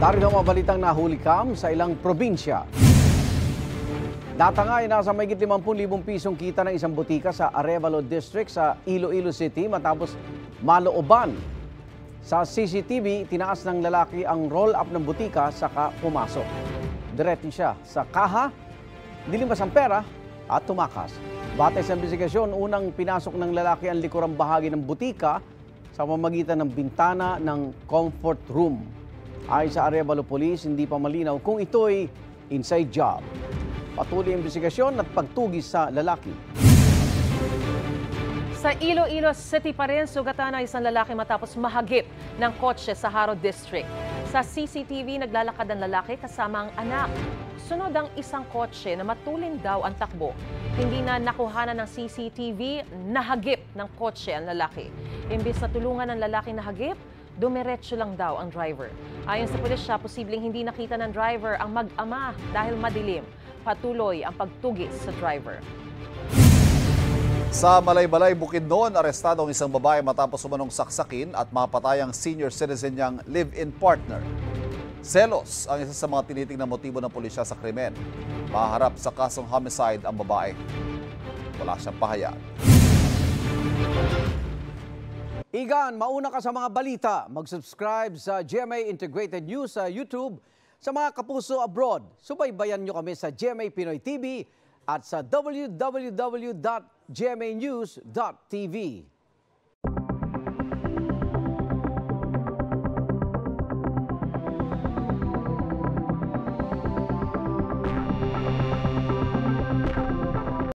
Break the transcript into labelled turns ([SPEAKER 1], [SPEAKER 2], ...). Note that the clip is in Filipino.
[SPEAKER 1] Dargang mga balitang nahulikam sa ilang probinsya. Data nga ay nasa mahigit 50,000 pisong kita ng isang butika sa Arevalo District sa Iloilo City matapos malooban. Sa CCTV, tinaas ng lalaki ang roll-up ng butika saka pumasok. Diretso siya sa kaha, nilimas ang pera at tumakas. Batay sa investigasyon, unang pinasok ng lalaki ang likurang bahagi ng butika sa pamamagitan ng bintana ng comfort room. Ayon sa Arevalo Police, hindi pa malinaw kung ito'y inside job. Patuloy ang investigasyon at pagtugis sa lalaki.
[SPEAKER 2] Sa Iloilo City pa rin, sugatan ang isang lalaki matapos mahagip ng kotse sa Haro District. Sa CCTV, naglalakad ang lalaki kasama ang anak. Sunod ang isang kotse na matulin daw ang takbo. Hindi na nakuhanan ng CCTV, nahagip ng kotse ang lalaki. Imbis na tulungan ng lalaki nahagip, dumiretso lang daw ang driver. Ayon sa pulisya, posibleng hindi nakita ng driver ang mag-ama dahil madilim. Patuloy ang pagtugis sa driver.
[SPEAKER 3] Sa Malaybalay, Bukidnon, arestado ang isang babae matapos umanong saksakin at mapatay ang senior citizen niyang live-in partner. Selos ang isa sa mga tinitingnan motibo ng pulisya sa krimen. Maharap sa kasong homicide ang babae. Wala siyang pahayag.
[SPEAKER 1] Igan, mauna ka sa mga balita. Mag-subscribe sa GMA Integrated News sa YouTube. Sa mga kapuso abroad, subaybayan nyo kami sa GMA Pinoy TV at sa www.gmanews.tv.